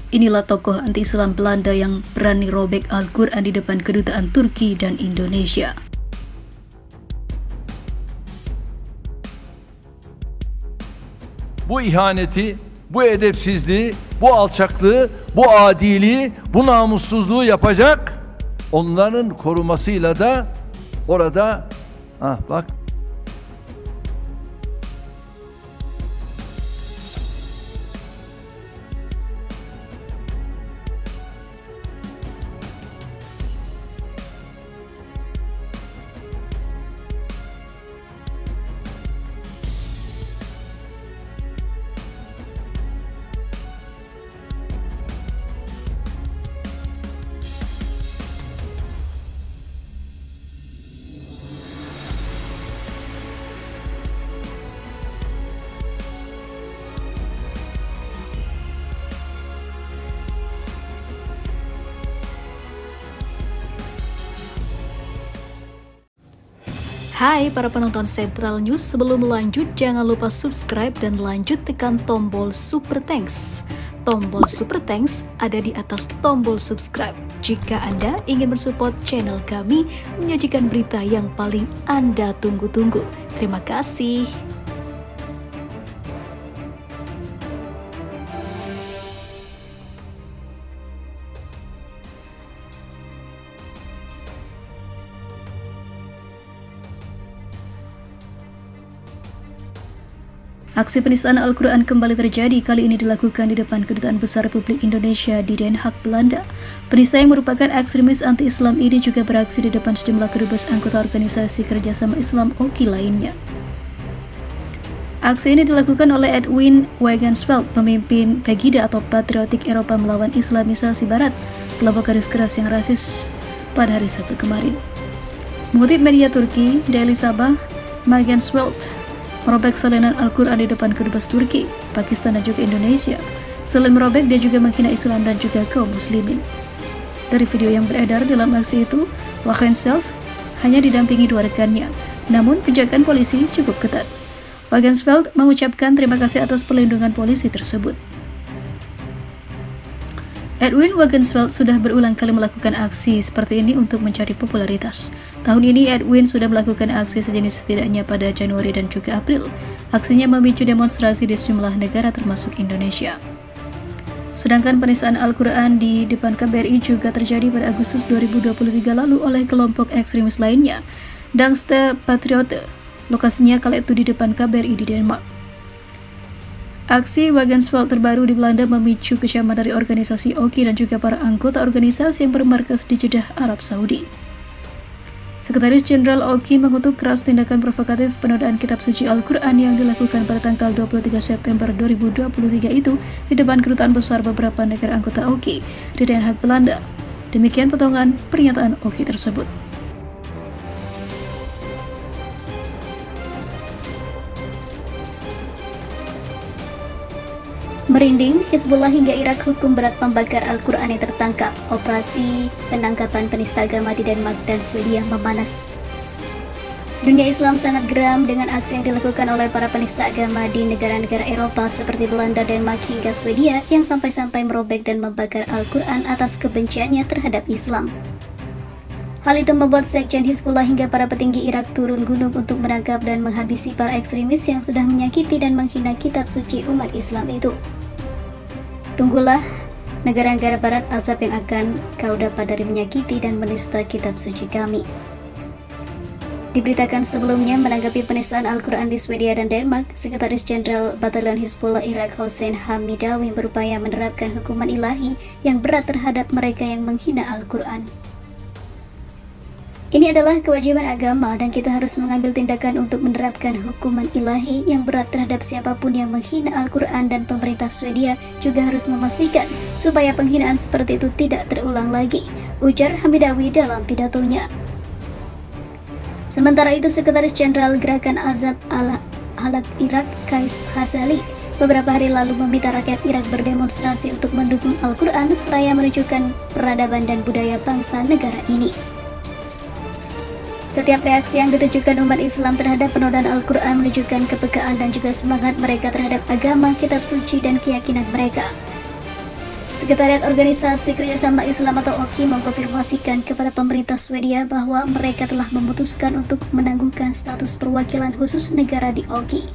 Inilah tokoh anti-Islam Belanda yang berani robek Al-Quran di depan kedutaan Turki dan Indonesia. Bu ihaneti, bu edepsizliği, bu alçaklığı, bu adiliği, bu namussuzluğu yapacak, onların korumasıyla da orada, bak. Hai para penonton Central News, sebelum lanjut jangan lupa subscribe dan lanjut tekan tombol Super Thanks. Tombol Super Thanks ada di atas tombol subscribe. Jika Anda ingin mensupport channel kami menyajikan berita yang paling Anda tunggu-tunggu. Terima kasih. Aksi penistaan Al-Quran kembali terjadi, kali ini dilakukan di depan Kedutaan Besar Republik Indonesia di Den Haag, Belanda. Penista yang merupakan ekstremis anti-Islam ini juga beraksi di depan sejumlah kedubes anggota Organisasi Kerjasama Islam OKI lainnya. Aksi ini dilakukan oleh Edwin Wagensveld, pemimpin Pegida atau Patriotik Eropa Melawan Islamisasi Barat, kelompok garis keras yang rasis pada hari Sabtu kemarin. Mengutip media Turki, Daily Sabah, Wagensveld merobek salinan Al-Quran di depan kedubes Turki, Pakistan dan juga Indonesia. Selain merobek, dia juga menghina Islam dan juga kaum muslimin. Dari video yang beredar dalam aksi itu, Wagensveld hanya didampingi dua rekannya, namun penjagaan polisi cukup ketat. Wagensveld mengucapkan terima kasih atas perlindungan polisi tersebut. Edwin Wagensveld sudah berulang kali melakukan aksi seperti ini untuk mencari popularitas. Tahun ini Edwin sudah melakukan aksi sejenis setidaknya pada Januari dan juga April. Aksinya memicu demonstrasi di sejumlah negara termasuk Indonesia. Sedangkan penistaan Al-Quran di depan KBRI juga terjadi pada Agustus 2023 lalu oleh kelompok ekstremis lainnya, Danske Patriote. Lokasinya kala itu di depan KBRI di Denmark. Aksi Wagensveld terbaru di Belanda memicu kecaman dari organisasi OKI dan juga para anggota organisasi yang bermarkas di Jeddah, Arab Saudi. Sekretaris Jenderal OKI mengutuk keras tindakan provokatif penodaan kitab suci Al-Quran yang dilakukan pada tanggal 23 September 2023 itu di depan kedutaan besar beberapa negara anggota OKI di Den Haag, Belanda. Demikian potongan pernyataan OKI tersebut. Merinding, Hizbullah hingga Irak hukum berat pembakar Al-Quran yang tertangkap. Operasi penangkapan penista agama di Denmark dan Swedia memanas. Dunia Islam sangat geram dengan aksi yang dilakukan oleh para penista agama di negara-negara Eropa seperti Belanda, Denmark hingga Swedia yang sampai-sampai merobek dan membakar Al-Quran atas kebenciannya terhadap Islam. Hal itu membuat Sekjen Hizbullah hingga para petinggi Irak turun gunung untuk menangkap dan menghabisi para ekstremis yang sudah menyakiti dan menghina kitab suci umat Islam itu. Tunggulah negara-negara barat azab yang akan kau dapat dari menyakiti dan menista kitab suci kami. Diberitakan sebelumnya menanggapi penistaan Al-Quran di Swedia dan Denmark, Sekretaris Jenderal Batalion Hizbullah Irak Hossein Hamidawi berupaya menerapkan hukuman ilahi yang berat terhadap mereka yang menghina Al-Quran. Ini adalah kewajiban agama dan kita harus mengambil tindakan untuk menerapkan hukuman ilahi yang berat terhadap siapapun yang menghina Al-Quran, dan pemerintah Swedia juga harus memastikan supaya penghinaan seperti itu tidak terulang lagi, ujar Hamidawi dalam pidatonya. Sementara itu, Sekretaris Jenderal Gerakan Azab al-Halak Irak Qais Khazali beberapa hari lalu meminta rakyat Irak berdemonstrasi untuk mendukung Al-Quran seraya menunjukkan peradaban dan budaya bangsa negara ini. Setiap reaksi yang ditujukan umat Islam terhadap penodaan Al-Quran menunjukkan kepekaan dan juga semangat mereka terhadap agama, kitab suci, dan keyakinan mereka. Sekretariat Organisasi Kerjasama Islam atau OKI mengkonfirmasikan kepada pemerintah Swedia bahwa mereka telah memutuskan untuk menangguhkan status perwakilan khusus negara di OKI.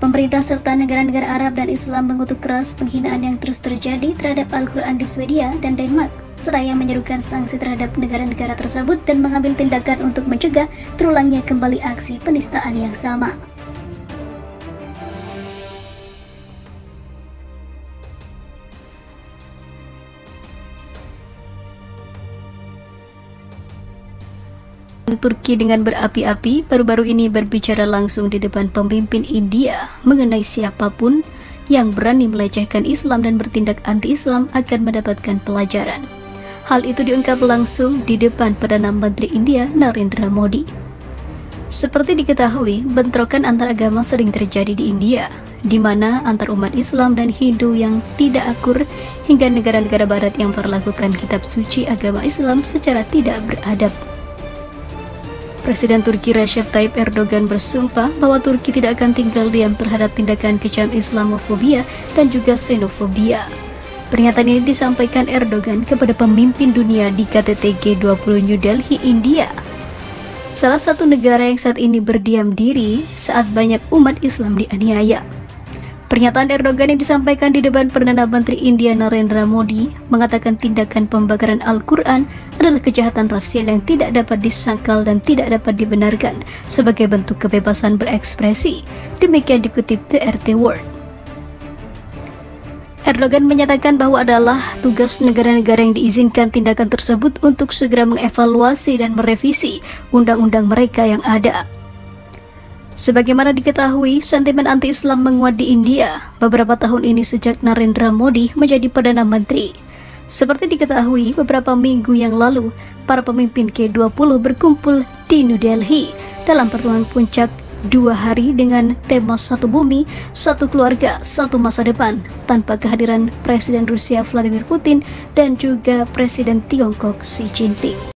Pemerintah serta negara-negara Arab dan Islam mengutuk keras penghinaan yang terus terjadi terhadap Al-Quran di Swedia dan Denmark, seraya menyerukan sanksi terhadap negara-negara tersebut dan mengambil tindakan untuk mencegah terulangnya kembali aksi penistaan yang sama. Turki dengan berapi-api baru-baru ini berbicara langsung di depan pemimpin India mengenai siapapun yang berani melecehkan Islam dan bertindak anti-Islam akan mendapatkan pelajaran. Hal itu diungkap langsung di depan Perdana Menteri India Narendra Modi. Seperti diketahui, bentrokan antar agama sering terjadi di India, di mana antar umat Islam dan Hindu yang tidak akur hingga negara-negara Barat yang memperlakukan kitab suci agama Islam secara tidak beradab. Presiden Turki Recep Tayyip Erdogan bersumpah bahwa Turki tidak akan tinggal diam terhadap tindakan kejam Islamofobia dan juga xenofobia. Pernyataan ini disampaikan Erdogan kepada pemimpin dunia di KTT G20 New Delhi, India. Salah satu negara yang saat ini berdiam diri saat banyak umat Islam dianiaya. Pernyataan Erdogan yang disampaikan di depan Perdana Menteri India Narendra Modi mengatakan tindakan pembakaran Al-Quran adalah kejahatan rasial yang tidak dapat disangkal dan tidak dapat dibenarkan sebagai bentuk kebebasan berekspresi. Demikian dikutip The RT World. Erdogan menyatakan bahwa adalah tugas negara-negara yang diizinkan tindakan tersebut untuk segera mengevaluasi dan merevisi undang-undang mereka yang ada. Sebagaimana diketahui, sentimen anti-Islam menguat di India beberapa tahun ini sejak Narendra Modi menjadi Perdana Menteri. Seperti diketahui, beberapa minggu yang lalu, para pemimpin G20 berkumpul di New Delhi dalam pertemuan puncak 2 hari dengan tema satu bumi, satu keluarga, satu masa depan, tanpa kehadiran Presiden Rusia Vladimir Putin dan juga Presiden Tiongkok Xi Jinping.